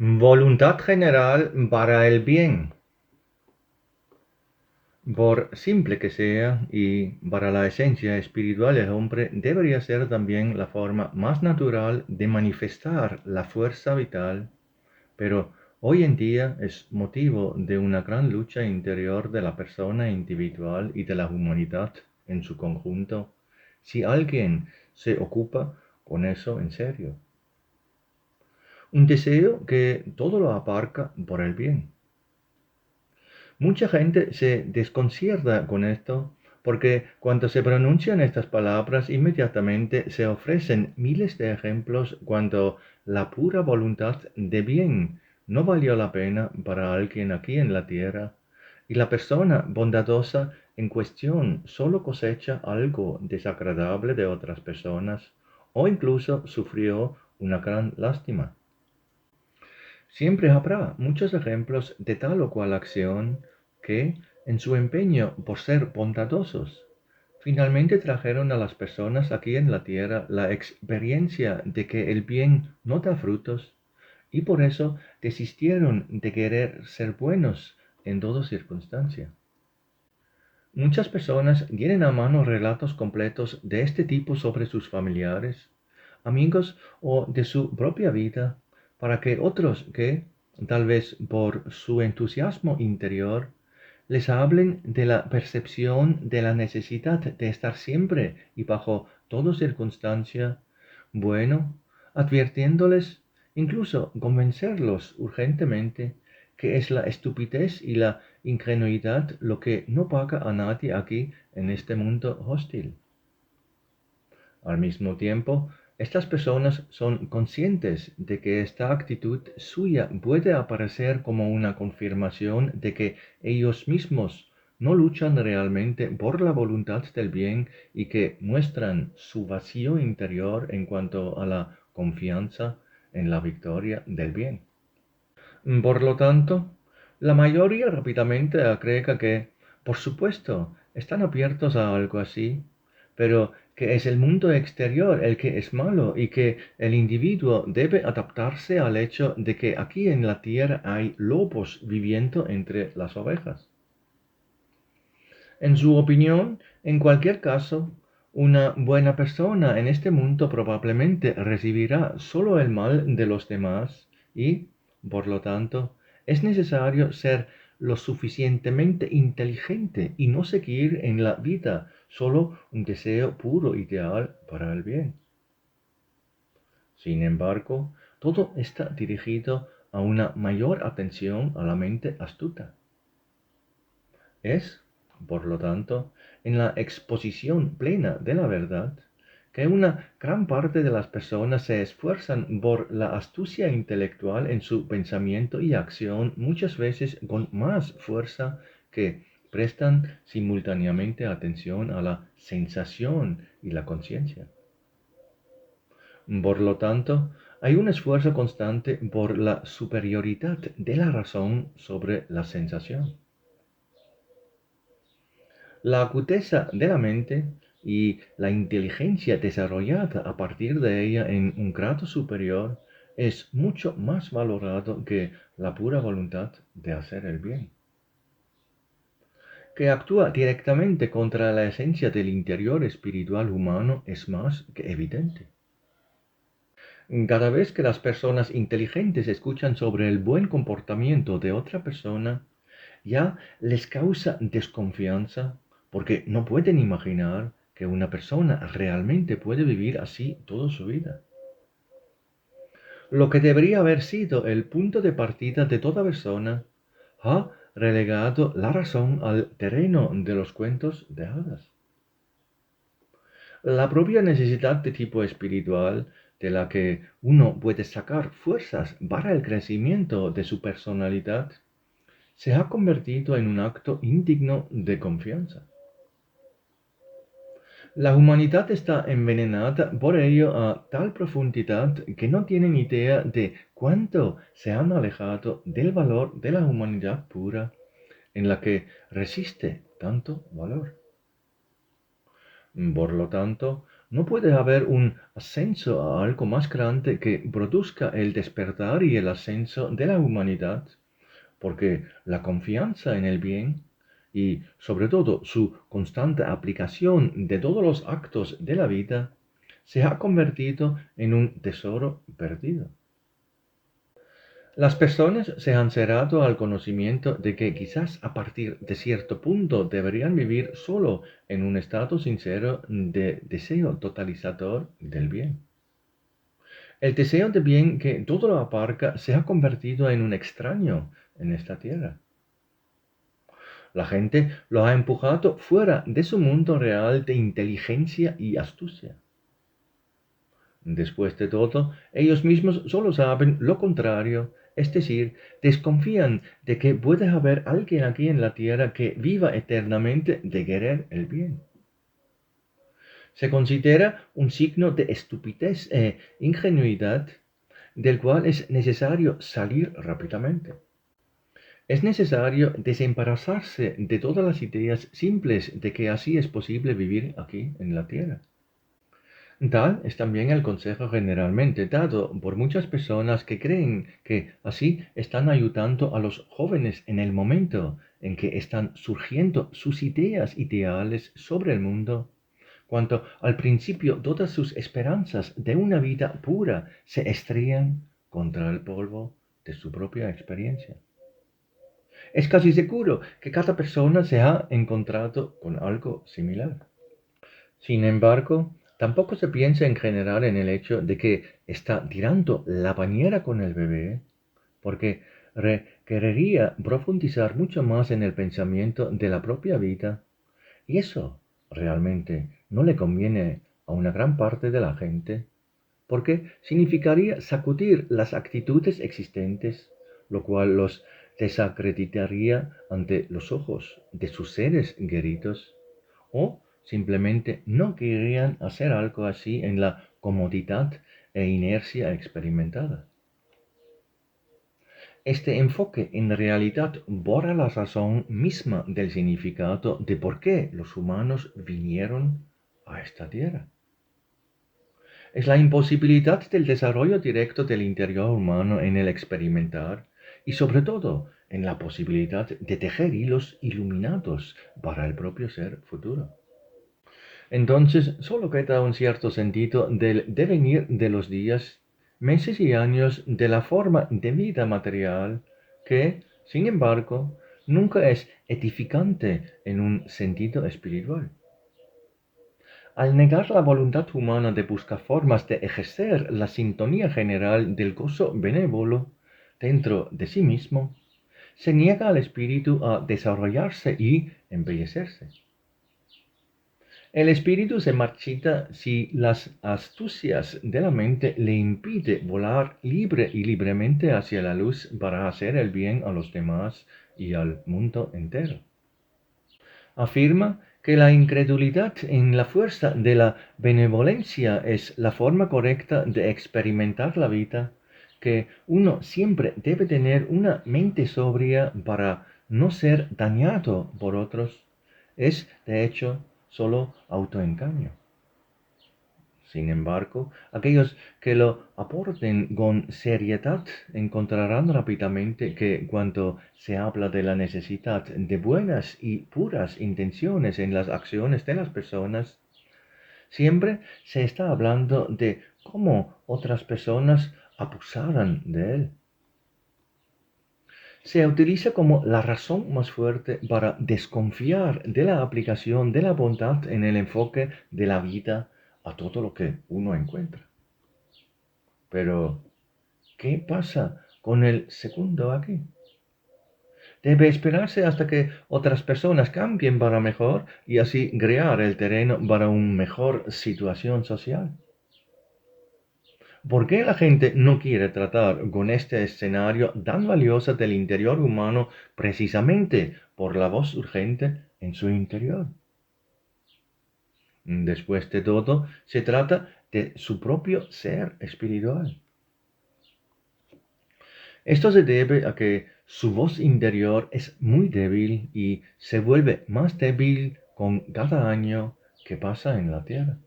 Voluntad general para el bien. Por simple que sea, y para la esencia espiritual del hombre, debería ser también la forma más natural de manifestar la fuerza vital, pero hoy en día es motivo de una gran lucha interior de la persona individual y de la humanidad en su conjunto, si alguien se ocupa con eso en serio. Un deseo que todo lo aparca por el bien. Mucha gente se desconcierta con esto porque cuando se pronuncian estas palabras inmediatamente se ofrecen miles de ejemplos cuando la pura voluntad de bien no valió la pena para alguien aquí en la tierra y la persona bondadosa en cuestión solo cosecha algo desagradable de otras personas o incluso sufrió una gran lástima. Siempre habrá muchos ejemplos de tal o cual acción que, en su empeño por ser bondadosos, finalmente trajeron a las personas aquí en la tierra la experiencia de que el bien no da frutos y por eso desistieron de querer ser buenos en toda circunstancia. Muchas personas tienen a mano relatos completos de este tipo sobre sus familiares, amigos o de su propia vida, para que otros que, tal vez por su entusiasmo interior, les hablen de la percepción de la necesidad de estar siempre y bajo toda circunstancia, bueno, advirtiéndoles, incluso convencerlos urgentemente, que es la estupidez y la ingenuidad lo que no paga a nadie aquí en este mundo hostil. Al mismo tiempo, estas personas son conscientes de que esta actitud suya puede aparecer como una confirmación de que ellos mismos no luchan realmente por la voluntad del bien y que muestran su vacío interior en cuanto a la confianza en la victoria del bien. Por lo tanto, la mayoría rápidamente agrega que, por supuesto, están abiertos a algo así, pero que es el mundo exterior el que es malo y que el individuo debe adaptarse al hecho de que aquí en la tierra hay lobos viviendo entre las ovejas. En su opinión, en cualquier caso, una buena persona en este mundo probablemente recibirá solo el mal de los demás y, por lo tanto, es necesario ser lo suficientemente inteligente y no seguir en la vida solo un deseo puro ideal para el bien. Sin embargo, todo está dirigido a una mayor atención a la mente astuta. Es, por lo tanto, en la exposición plena de la verdad que una gran parte de las personas se esfuerzan por la astucia intelectual en su pensamiento y acción, muchas veces con más fuerza que prestan simultáneamente atención a la sensación y la conciencia. Por lo tanto, hay un esfuerzo constante por la superioridad de la razón sobre la sensación. La agudeza de la mente y la inteligencia desarrollada a partir de ella en un grado superior es mucho más valorado que la pura voluntad de hacer el bien, que actúa directamente contra la esencia del interior espiritual humano es más que evidente. Cada vez que las personas inteligentes escuchan sobre el buen comportamiento de otra persona, ya les causa desconfianza porque no pueden imaginar que una persona realmente puede vivir así toda su vida. Lo que debería haber sido el punto de partida de toda persona ha relegado la razón al terreno de los cuentos de hadas. La propia necesidad de tipo espiritual, de la que uno puede sacar fuerzas para el crecimiento de su personalidad, se ha convertido en un acto indigno de confianza. La humanidad está envenenada por ello a tal profundidad que no tienen idea de cuánto se han alejado del valor de la humanidad pura, en la que resiste tanto valor. Por lo tanto, No puede haber un ascenso a algo más grande que produzca el despertar y el ascenso de la humanidad, porque la confianza en el bien y sobre todo su constante aplicación de todos los actos de la vida se ha convertido en un tesoro perdido. Las personas se han cerrado al conocimiento de que quizás a partir de cierto punto deberían vivir solo en un estado sincero de deseo totalizador del bien. El deseo de bien que todo lo abarca se ha convertido en un extraño en esta tierra. La gente lo ha empujado fuera de su mundo real de inteligencia y astucia. Después de todo, ellos mismos solo saben lo contrario, es decir, desconfían de que puede haber alguien aquí en la tierra que viva eternamente de querer el bien. Se considera un signo de estupidez e ingenuidad del cual es necesario salir rápidamente. Es necesario desembarazarse de todas las ideas simples de que así es posible vivir aquí en la tierra. Tal es también el consejo generalmente dado por muchas personas que creen que así están ayudando a los jóvenes en el momento en que están surgiendo sus ideas ideales sobre el mundo, cuando al principio todas sus esperanzas de una vida pura se estrellan contra el polvo de su propia experiencia. Es casi seguro que cada persona se ha encontrado con algo similar. Sin embargo, tampoco se piensa en general en el hecho de que está tirando la bañera con el bebé, porque requeriría profundizar mucho más en el pensamiento de la propia vida, y eso realmente no le conviene a una gran parte de la gente, porque significaría sacudir las actitudes existentes, lo cual los desacreditaría ante los ojos de sus seres queridos, o simplemente no querían hacer algo así en la comodidad e inercia experimentada. Este enfoque en realidad borra la razón misma del significado de por qué los humanos vinieron a esta tierra. Es la imposibilidad del desarrollo directo del interior humano en el experimentar y sobre todo en la posibilidad de tejer hilos iluminados para el propio ser futuro. Entonces solo queda un cierto sentido del devenir de los días, meses y años de la forma de vida material que, sin embargo, nunca es edificante en un sentido espiritual. Al negar la voluntad humana de buscar formas de ejercer la sintonía general del gozo benévolo dentro de sí mismo, se niega al espíritu a desarrollarse y embellecerse. El espíritu se marchita si las astucias de la mente le impide volar libre y libremente hacia la luz para hacer el bien a los demás y al mundo entero. Afirma que la incredulidad en la fuerza de la benevolencia es la forma correcta de experimentar la vida, que uno siempre debe tener una mente sobria para no ser dañado por otros, es, de hecho, solo autoengaño. Sin embargo, aquellos que lo aporten con seriedad encontrarán rápidamente que cuando se habla de la necesidad de buenas y puras intenciones en las acciones de las personas, siempre se está hablando de cómo otras personas abusaran de él. Se utiliza como la razón más fuerte para desconfiar de la aplicación de la bondad en el enfoque de la vida a todo lo que uno encuentra. Pero, ¿qué pasa con el segundo aquí? Debe esperarse hasta que otras personas cambien para mejor y así crear el terreno para una mejor situación social. ¿Por qué la gente no quiere tratar con este escenario tan valioso del interior humano precisamente por la voz urgente en su interior? Después de todo, se trata de su propio ser espiritual. Esto se debe a que su voz interior es muy débil y se vuelve más débil con cada año que pasa en la tierra.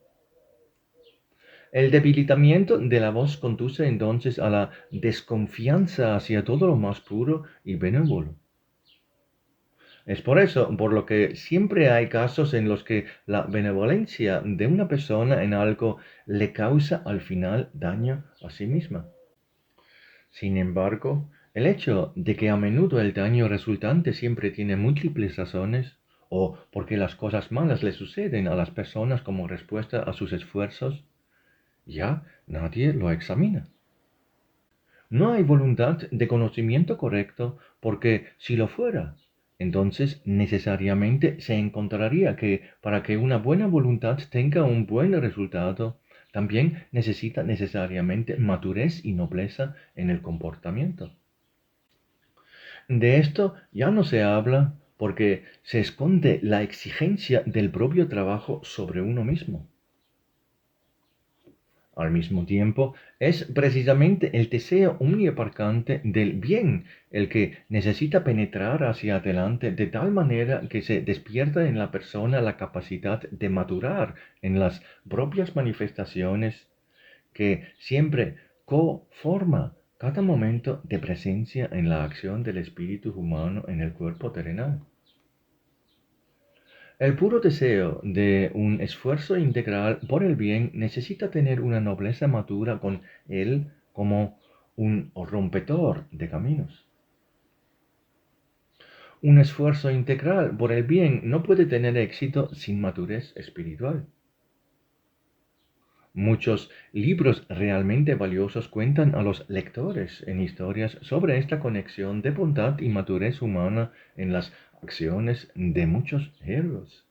El debilitamiento de la voz conduce entonces a la desconfianza hacia todo lo más puro y benévolo. Es por eso por lo que siempre hay casos en los que la benevolencia de una persona en algo le causa al final daño a sí misma. Sin embargo, el hecho de que a menudo el daño resultante siempre tiene múltiples razones, o porque las cosas malas le suceden a las personas como respuesta a sus esfuerzos, ya nadie lo examina. No hay voluntad de conocimiento correcto porque si lo fuera, entonces necesariamente se encontraría que para que una buena voluntad tenga un buen resultado, también necesita necesariamente madurez y nobleza en el comportamiento. De esto ya no se habla porque se esconde la exigencia del propio trabajo sobre uno mismo. Al mismo tiempo, es precisamente el deseo omniabarcante del bien el que necesita penetrar hacia adelante de tal manera que se despierta en la persona la capacidad de madurar en las propias manifestaciones que siempre coforma cada momento de presencia en la acción del espíritu humano en el cuerpo terrenal. El puro deseo de un esfuerzo integral por el bien necesita tener una nobleza madura con él como un rompedor de caminos. Un esfuerzo integral por el bien no puede tener éxito sin madurez espiritual. Muchos libros realmente valiosos cuentan a los lectores en historias sobre esta conexión de bondad y madurez humana en las acciones de muchos héroes.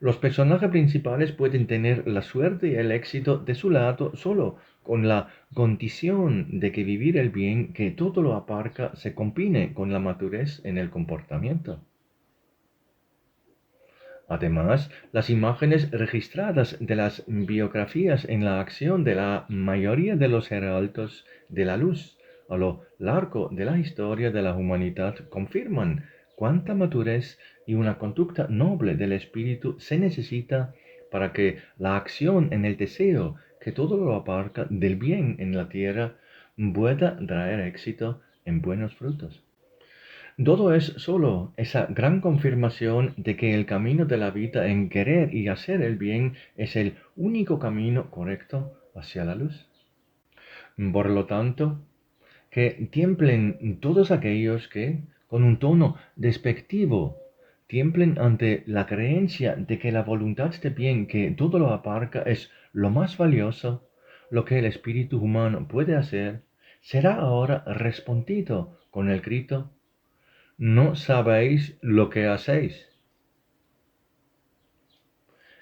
Los personajes principales pueden tener la suerte y el éxito de su lado solo con la condición de que vivir el bien que todo lo abarca se combine con la madurez en el comportamiento. Además, las imágenes registradas de las biografías en la acción de la mayoría de los heraldos de la luz a lo largo de la historia de la humanidad confirman cuánta madurez y una conducta noble del espíritu se necesita para que la acción en el deseo que todo lo abarca del bien en la tierra pueda traer éxito en buenos frutos. Todo es solo esa gran confirmación de que el camino de la vida en querer y hacer el bien es el único camino correcto hacia la luz. Por lo tanto, que tiemblen todos aquellos que, con un tono despectivo, tiemblen ante la creencia de que la voluntad de bien que todo lo abarca es lo más valioso, lo que el espíritu humano puede hacer, será ahora respondido con el grito: no sabéis lo que hacéis.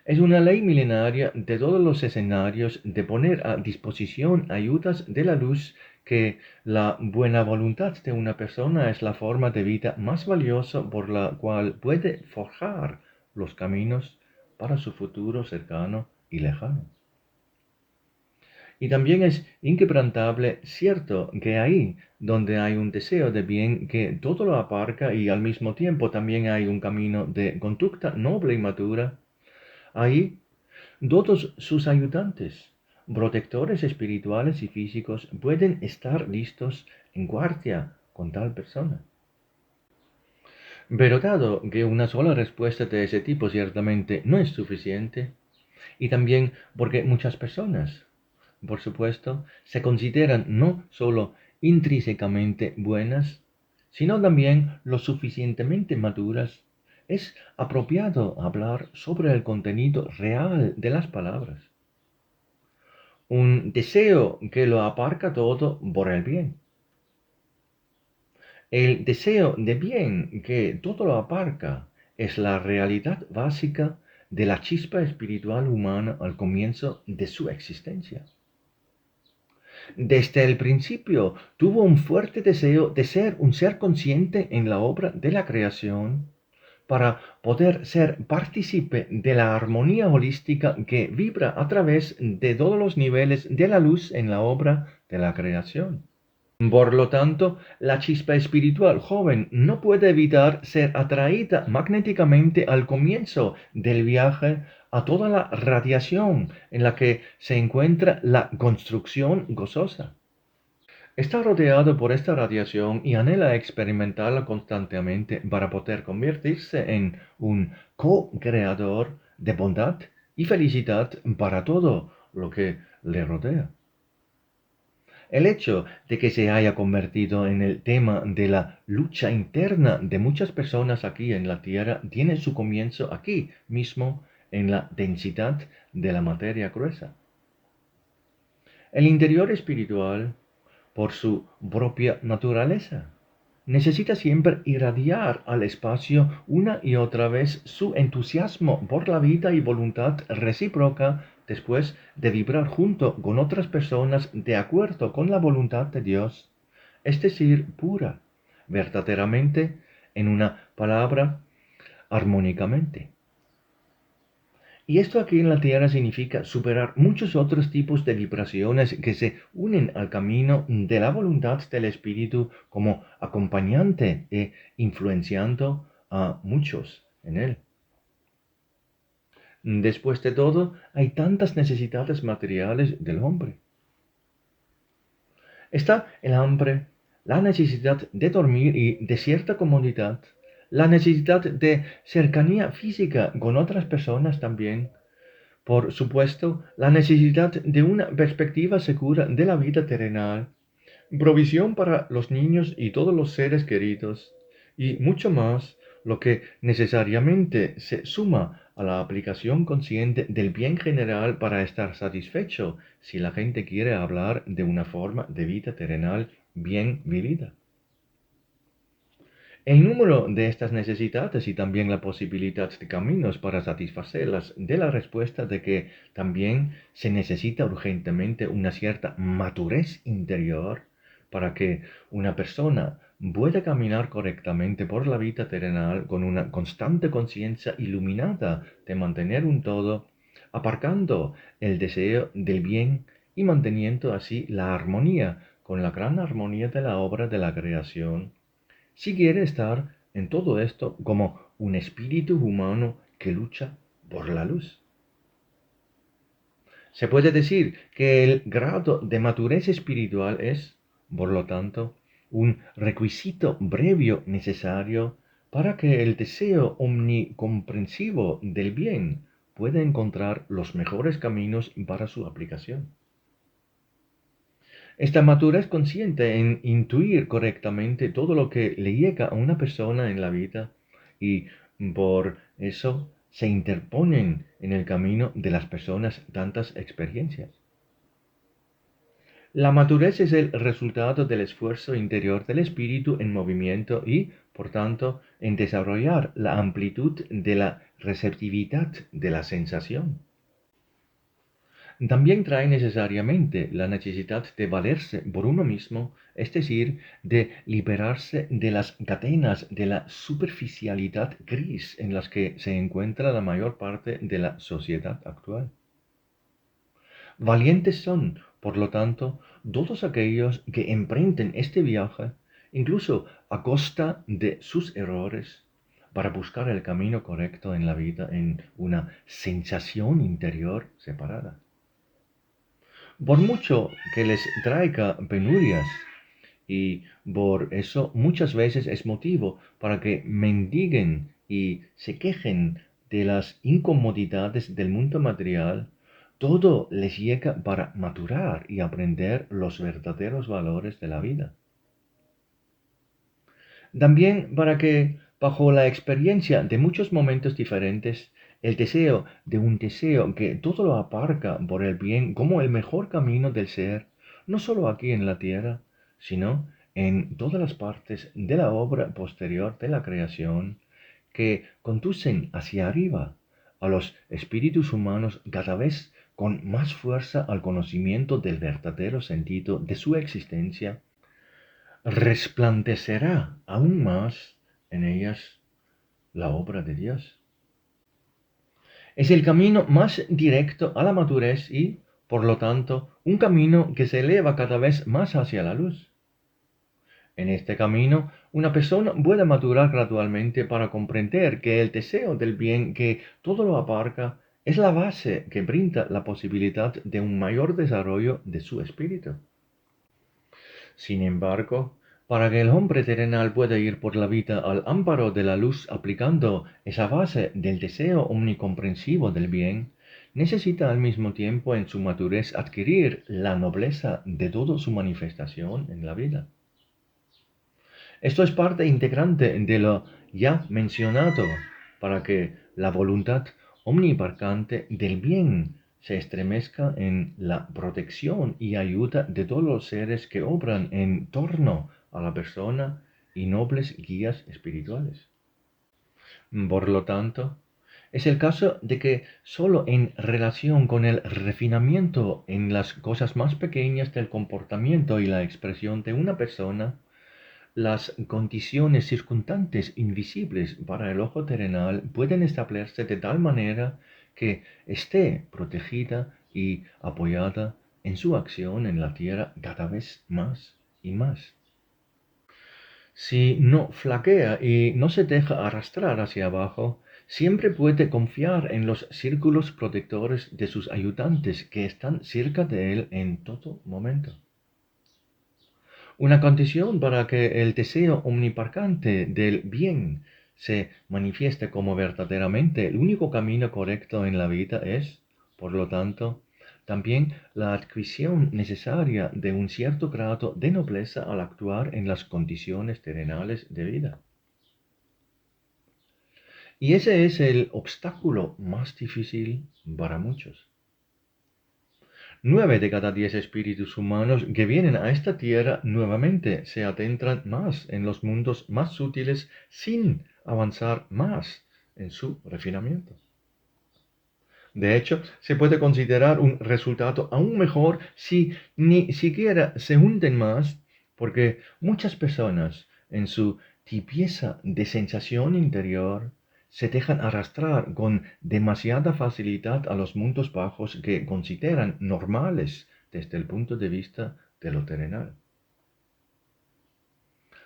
Es una ley milenaria de todos los escenarios de poner a disposición ayudas de la luz que la buena voluntad de una persona es la forma de vida más valiosa por la cual puede forjar los caminos para su futuro cercano y lejano. Y también es inquebrantable cierto que ahí donde hay un deseo de bien que todo lo abarca y al mismo tiempo también hay un camino de conducta noble y madura, ahí todos sus ayudantes, protectores espirituales y físicos pueden estar listos en guardia con tal persona. Pero dado que una sola respuesta de ese tipo ciertamente no es suficiente, y también porque muchas personas, por supuesto, se consideran no solo intrínsecamente buenas, sino también lo suficientemente maduras, es apropiado hablar sobre el contenido real de las palabras. Un deseo que lo abarca todo por el bien. El deseo de bien que todo lo abarca es la realidad básica de la chispa espiritual humana al comienzo de su existencia. Desde el principio tuvo un fuerte deseo de ser un ser consciente en la obra de la creación para poder ser partícipe de la armonía holística que vibra a través de todos los niveles de la luz en la obra de la creación. Por lo tanto, la chispa espiritual joven no puede evitar ser atraída magnéticamente al comienzo del viaje a toda la radiación en la que se encuentra la construcción gozosa. Está rodeado por esta radiación y anhela experimentarla constantemente para poder convertirse en un co-creador de bondad y felicidad para todo lo que le rodea. El hecho de que se haya convertido en el tema de la lucha interna de muchas personas aquí en la Tierra tiene su comienzo aquí mismo en la densidad de la materia gruesa. El interior espiritual, por su propia naturaleza, necesita siempre irradiar al espacio una y otra vez su entusiasmo por la vida y voluntad recíproca después de vibrar junto con otras personas de acuerdo con la voluntad de Dios, es decir, pura, verdaderamente, en una palabra, armónicamente. Y esto aquí en la Tierra significa superar muchos otros tipos de vibraciones que se unen al camino de la voluntad del Espíritu como acompañante e influenciando a muchos en él. Después de todo, hay tantas necesidades materiales del hombre. Está el hambre, la necesidad de dormir y de cierta comodidad, la necesidad de cercanía física con otras personas también. Por supuesto, la necesidad de una perspectiva segura de la vida terrenal, provisión para los niños y todos los seres queridos, y mucho más, lo que necesariamente se suma a la aplicación consciente del bien general para estar satisfecho si la gente quiere hablar de una forma de vida terrenal bien vivida. El número de estas necesidades y también la posibilidad de caminos para satisfacerlas de la respuesta de que también se necesita urgentemente una cierta madurez interior para que una persona pueda caminar correctamente por la vida terrenal con una constante conciencia iluminada de mantener un todo, aparcando el deseo del bien y manteniendo así la armonía con la gran armonía de la obra de la creación si quiere estar en todo esto como un espíritu humano que lucha por la luz. Se puede decir que el grado de madurez espiritual es, por lo tanto, un requisito previo necesario para que el deseo omnicomprensivo del bien pueda encontrar los mejores caminos para su aplicación. Esta madurez consciente en intuir correctamente todo lo que le llega a una persona en la vida y por eso se interponen en el camino de las personas tantas experiencias. La madurez es el resultado del esfuerzo interior del espíritu en movimiento y, por tanto, en desarrollar la amplitud de la receptividad de la sensación. También trae necesariamente la necesidad de valerse por uno mismo, es decir, de liberarse de las cadenas de la superficialidad gris en las que se encuentra la mayor parte de la sociedad actual. Valientes son, por lo tanto, todos aquellos que emprenden este viaje, incluso a costa de sus errores, para buscar el camino correcto en la vida en una sensación interior separada. Por mucho que les traiga penurias, y por eso muchas veces es motivo para que mendiguen y se quejen de las incomodidades del mundo material, todo les llega para maturar y aprender los verdaderos valores de la vida. También para que, bajo la experiencia de muchos momentos diferentes, el deseo de un deseo que todo lo aparca por el bien como el mejor camino del ser, no solo aquí en la tierra, sino en todas las partes de la obra posterior de la creación, que conducen hacia arriba a los espíritus humanos cada vez con más fuerza al conocimiento del verdadero sentido de su existencia resplandecerá aún más en ellas la obra de Dios. Es el camino más directo a la madurez y, por lo tanto, un camino que se eleva cada vez más hacia la luz. En este camino, una persona puede madurar gradualmente para comprender que el deseo del bien que todo lo abarca es la base que brinda la posibilidad de un mayor desarrollo de su espíritu. Sin embargo, para que el hombre terrenal pueda ir por la vida al amparo de la luz aplicando esa base del deseo omnicomprensivo del bien, necesita al mismo tiempo en su madurez adquirir la nobleza de toda su manifestación en la vida. Esto es parte integrante de lo ya mencionado para que la voluntad omniabarcante del bien se estremezca en la protección y ayuda de todos los seres que obran en torno a la persona y nobles guías espirituales. Por lo tanto, es el caso de que sólo en relación con el refinamiento en las cosas más pequeñas del comportamiento y la expresión de una persona, las condiciones circunstantes invisibles para el ojo terrenal pueden establecerse de tal manera que esté protegida y apoyada en su acción en la tierra cada vez más y más. Si no flaquea y no se deja arrastrar hacia abajo, siempre puede confiar en los círculos protectores de sus ayudantes que están cerca de él en todo momento. Una condición para que el deseo omniparcante del bien se manifieste como verdaderamente el único camino correcto en la vida es, por lo tanto, también la adquisición necesaria de un cierto grado de nobleza al actuar en las condiciones terrenales de vida. Y ese es el obstáculo más difícil para muchos. 9 de cada 10 espíritus humanos que vienen a esta tierra nuevamente se adentran más en los mundos más sutiles sin avanzar más en su refinamiento. De hecho, se puede considerar un resultado aún mejor si ni siquiera se hunden más, porque muchas personas en su tibieza de sensación interior se dejan arrastrar con demasiada facilidad a los mundos bajos que consideran normales desde el punto de vista de lo terrenal.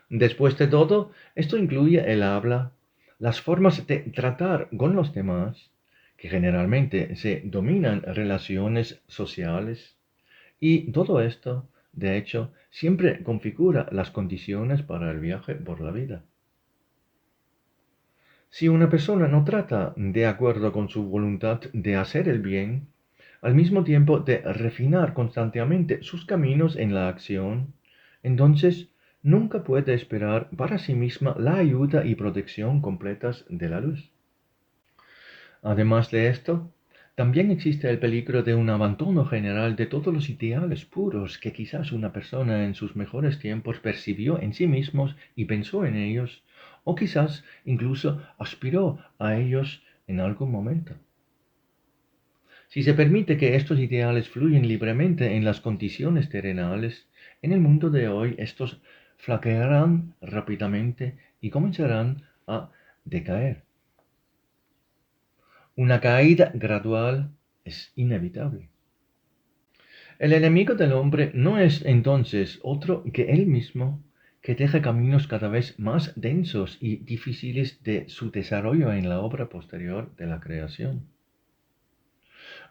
Después de todo, esto incluye el habla, las formas de tratar con los demás, que generalmente se dominan relaciones sociales, y todo esto, de hecho, siempre configura las condiciones para el viaje por la vida. Si una persona no trata de acuerdo con su voluntad de hacer el bien, al mismo tiempo de refinar constantemente sus caminos en la acción, entonces nunca puede esperar para sí misma la ayuda y protección completas de la luz. Además de esto, también existe el peligro de un abandono general de todos los ideales puros que quizás una persona en sus mejores tiempos percibió en sí mismos y pensó en ellos, o quizás incluso aspiró a ellos en algún momento. Si se permite que estos ideales fluyan libremente en las condiciones terrenales, en el mundo de hoy estos flaquearán rápidamente y comenzarán a decaer. Una caída gradual es inevitable. El enemigo del hombre no es entonces otro que él mismo, que deja caminos cada vez más densos y difíciles de su desarrollo en la obra posterior de la creación.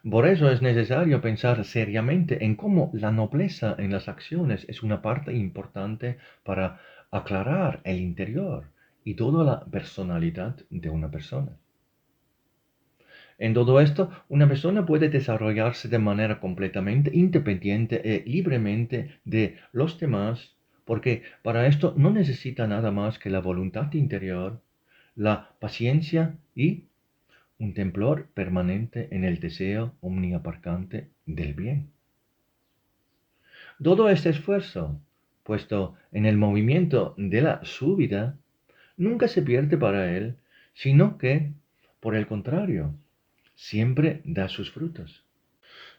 Por eso es necesario pensar seriamente en cómo la nobleza en las acciones es una parte importante para aclarar el interior y toda la personalidad de una persona. En todo esto, una persona puede desarrollarse de manera completamente independiente e libremente de los demás, porque para esto no necesita nada más que la voluntad interior, la paciencia y un temblor permanente en el deseo omniabarcante del bien. Todo este esfuerzo, puesto en el movimiento de la súbita, nunca se pierde para él, sino que, por el contrario, siempre da sus frutos.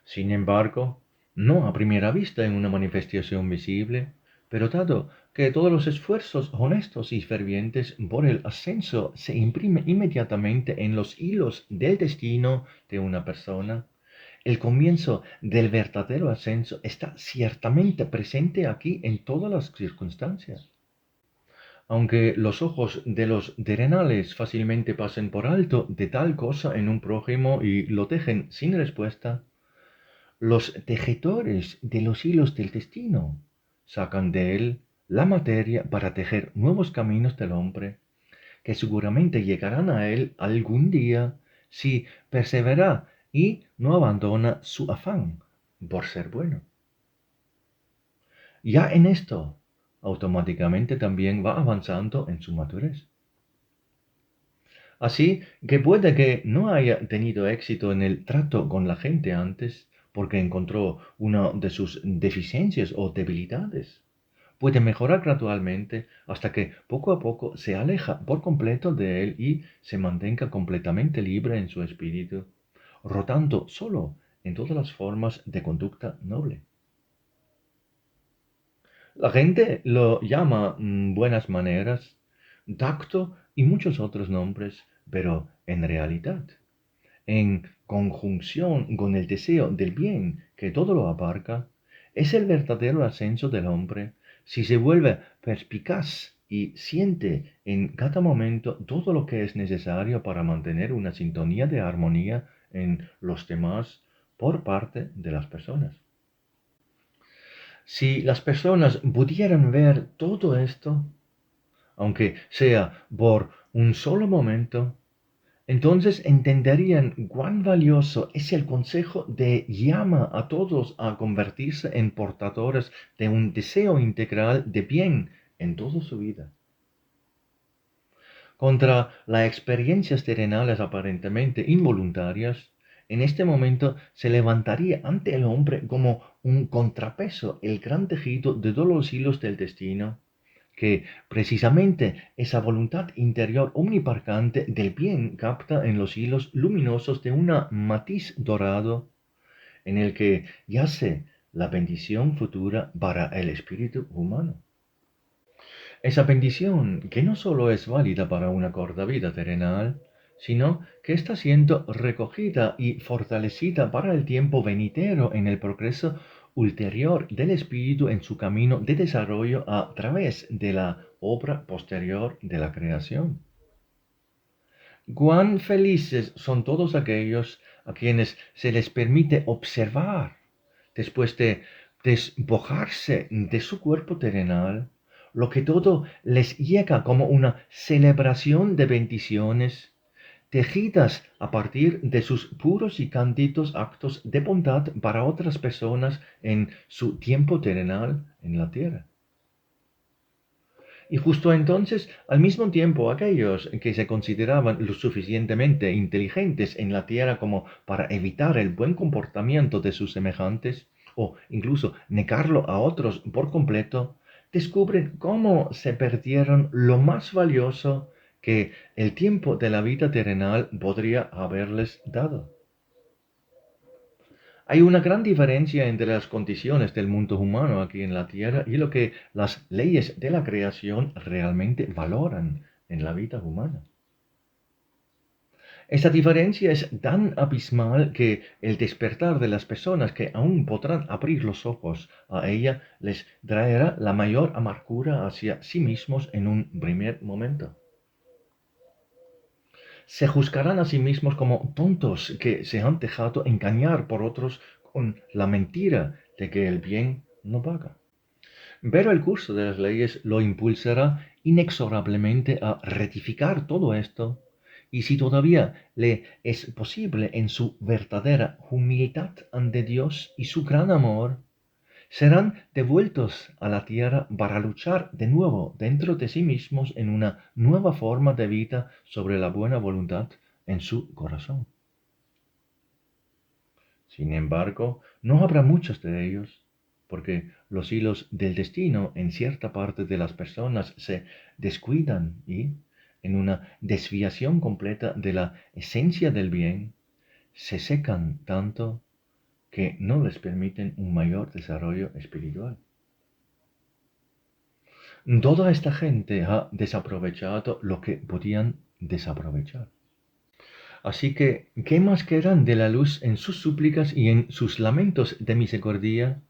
Sin embargo, no a primera vista en una manifestación visible, pero dado que todos los esfuerzos honestos y fervientes por el ascenso se imprimen inmediatamente en los hilos del destino de una persona, el comienzo del verdadero ascenso está ciertamente presente aquí en todas las circunstancias. aunque los ojos de los terrenales fácilmente pasen por alto de tal cosa en un prójimo y lo tejen sin respuesta, los tejedores de los hilos del destino sacan de él la materia para tejer nuevos caminos del hombre, que seguramente llegarán a él algún día si persevera y no abandona su afán por ser bueno. Ya en esto, automáticamente también va avanzando en su madurez. Así que puede que no haya tenido éxito en el trato con la gente antes porque encontró una de sus deficiencias o debilidades. Puede mejorar gradualmente hasta que poco a poco se aleja por completo de él y se mantenga completamente libre en su espíritu, rotando solo en todas las formas de conducta noble. La gente lo llama buenas maneras, tacto y muchos otros nombres, pero en realidad, en conjunción con el deseo del bien que todo lo abarca, es el verdadero ascenso del hombre si se vuelve perspicaz y siente en cada momento todo lo que es necesario para mantener una sintonía de armonía en los demás por parte de las personas. Si las personas pudieran ver todo esto, aunque sea por un solo momento, entonces entenderían cuán valioso es el consejo de llama a todos a convertirse en portadores de un deseo integral de bien en toda su vida. Contra las experiencias terrenales aparentemente involuntarias, en este momento se levantaría ante el hombre como un contrapeso el gran tejido de todos los hilos del destino, que precisamente esa voluntad interior omniparcante del bien capta en los hilos luminosos de un matiz dorado en el que yace la bendición futura para el espíritu humano. Esa bendición que no solo es válida para una corta vida terrenal, sino que está siendo recogida y fortalecida para el tiempo venidero en el progreso ulterior del espíritu en su camino de desarrollo a través de la obra posterior de la creación. Cuán felices son todos aquellos a quienes se les permite observar, después de despojarse de su cuerpo terrenal, lo que todo les llega como una celebración de bendiciones, tejidas a partir de sus puros y cándidos actos de bondad para otras personas en su tiempo terrenal en la tierra. Y justo entonces, al mismo tiempo, aquellos que se consideraban lo suficientemente inteligentes en la tierra como para evitar el buen comportamiento de sus semejantes, o incluso negarlo a otros por completo, descubren cómo se perdieron lo más valioso que el tiempo de la vida terrenal podría haberles dado. Hay una gran diferencia entre las condiciones del mundo humano aquí en la Tierra y lo que las leyes de la creación realmente valoran en la vida humana. Esta diferencia es tan abismal que el despertar de las personas que aún podrán abrir los ojos a ella les traerá la mayor amargura hacia sí mismos en un primer momento. Se juzgarán a sí mismos como tontos que se han dejado engañar por otros con la mentira de que el bien no paga. Pero el curso de las leyes lo impulsará inexorablemente a rectificar todo esto, y si todavía le es posible en su verdadera humildad ante Dios y su gran amor, serán devueltos a la tierra para luchar de nuevo dentro de sí mismos en una nueva forma de vida sobre la buena voluntad en su corazón. Sin embargo, no habrá muchos de ellos, porque los hilos del destino en cierta parte de las personas se descuidan y, en una desviación completa de la esencia del bien, se secan tanto que no les permiten un mayor desarrollo espiritual. Toda esta gente ha desaprovechado lo que podían desaprovechar. Así que, ¿qué más quedan de la luz en sus súplicas y en sus lamentos de misericordia,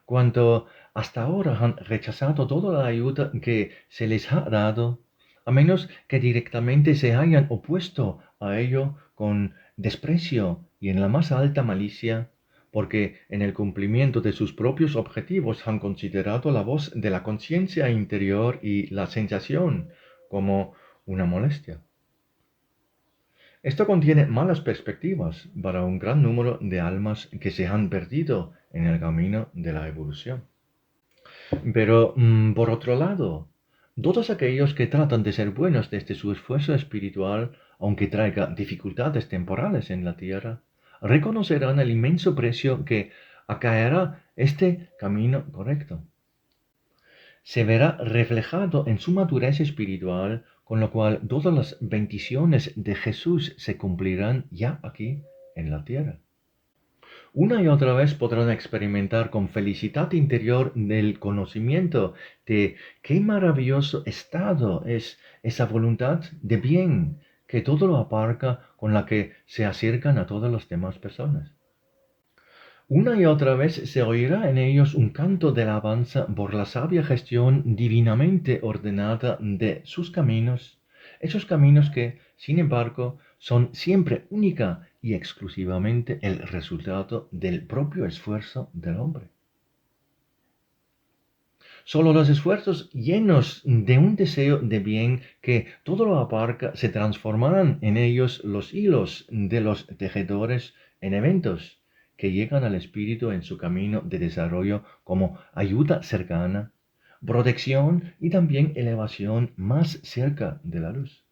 cuanto hasta ahora han rechazado toda la ayuda que se les ha dado, a menos que directamente se hayan opuesto a ello con desprecio y en la más alta malicia, porque en el cumplimiento de sus propios objetivos han considerado la voz de la conciencia interior y la sensación como una molestia. Esto contiene malas perspectivas para un gran número de almas que se han perdido en el camino de la evolución. Pero, por otro lado, todos aquellos que tratan de ser buenos desde su esfuerzo espiritual, aunque traiga dificultades temporales en la tierra, reconocerán el inmenso precio que acaerá este camino correcto. Se verá reflejado en su madurez espiritual, con lo cual todas las bendiciones de Jesús se cumplirán ya aquí en la tierra. Una y otra vez podrán experimentar con felicidad interior del conocimiento de qué maravilloso estado es esa voluntad de bien que todo lo abarca, con la que se acercan a todas las demás personas. Una y otra vez se oirá en ellos un canto de alabanza por la sabia gestión divinamente ordenada de sus caminos, esos caminos que, sin embargo, son siempre única y exclusivamente el resultado del propio esfuerzo del hombre. Solo los esfuerzos llenos de un deseo de bien que todo lo abarca se transformarán en ellos los hilos de los tejedores en eventos que llegan al espíritu en su camino de desarrollo como ayuda cercana, protección y también elevación más cerca de la luz.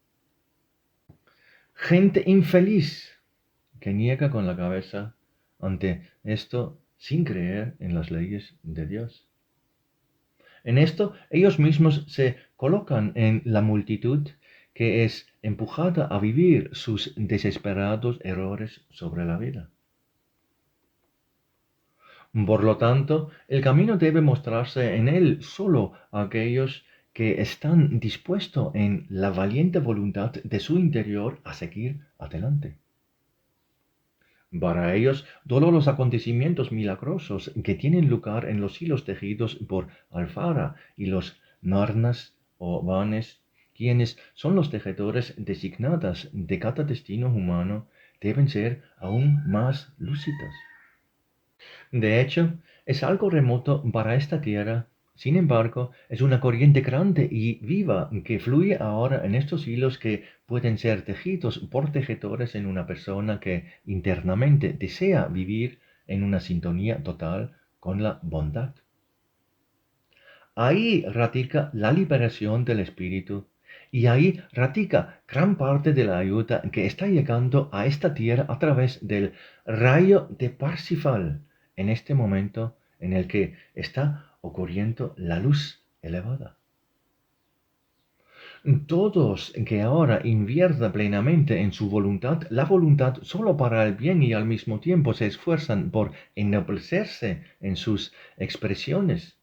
Gente infeliz que niega con la cabeza ante esto sin creer en las leyes de Dios. En esto ellos mismos se colocan en la multitud que es empujada a vivir sus desesperados errores sobre la vida. Por lo tanto, el camino debe mostrarse en él solo a aquellos que están dispuestos en la valiente voluntad de su interior a seguir adelante. Para ellos, todos los acontecimientos milagrosos que tienen lugar en los hilos tejidos por Alfara y los Narnas o Vanes, quienes son los tejedores designadas de cada destino humano, deben ser aún más lúcidos. De hecho, es algo remoto para esta tierra. Sin embargo, es una corriente grande y viva que fluye ahora en estos hilos que pueden ser tejidos por tejedores en una persona que internamente desea vivir en una sintonía total con la bondad. Ahí radica la liberación del espíritu y ahí radica gran parte de la ayuda que está llegando a esta tierra a través del rayo de Parsifal en este momento en el que está ocurriendo la luz elevada. Todos que ahora inviertan plenamente en su voluntad, la voluntad solo para el bien y al mismo tiempo se esfuerzan por ennoblecerse en sus expresiones,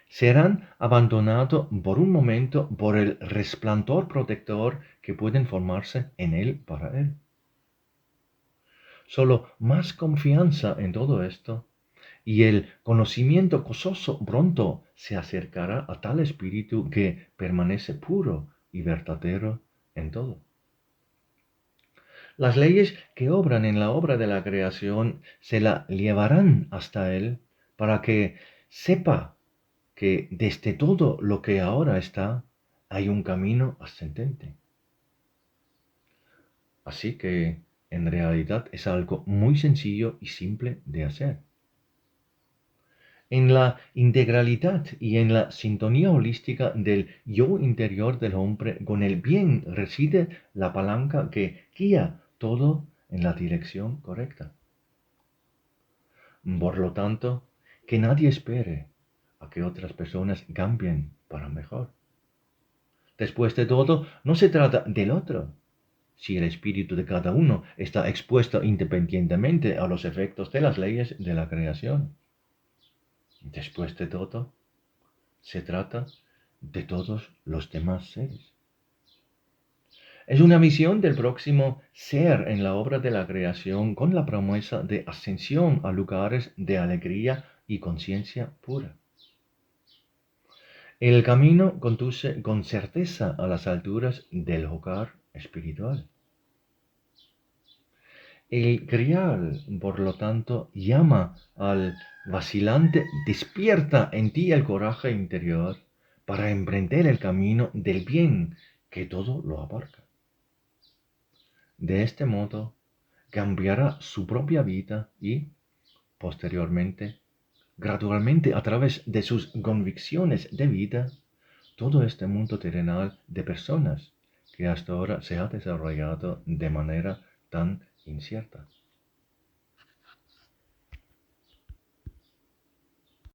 serán abandonados por un momento por el resplandor protector que pueden formarse en él para él. Solo más confianza en todo esto y el conocimiento gozoso pronto se acercará a tal espíritu que permanece puro y verdadero en todo. Las leyes que obran en la obra de la creación se la llevarán hasta él para que sepa que desde todo lo que ahora está hay un camino ascendente. Así que en realidad es algo muy sencillo y simple de hacer. En la integralidad y en la sintonía holística del yo interior del hombre con el bien reside la palanca que guía todo en la dirección correcta. Por lo tanto, que nadie espere a que otras personas cambien para mejor. Después de todo, no se trata del otro. Si el espíritu de cada uno está expuesto independientemente a los efectos de las leyes de la creación. Después de todo, se trata de todos los demás seres. Es una misión del próximo ser en la obra de la creación con la promesa de ascensión a lugares de alegría y conciencia pura. El camino conduce con certeza a las alturas del hogar espiritual. El grial, por lo tanto, llama al vacilante, despierta en ti el coraje interior para emprender el camino del bien que todo lo abarca. De este modo, cambiará su propia vida y, posteriormente, gradualmente a través de sus convicciones de vida, todo este mundo terrenal de personas que hasta ahora se ha desarrollado de manera tan incierta.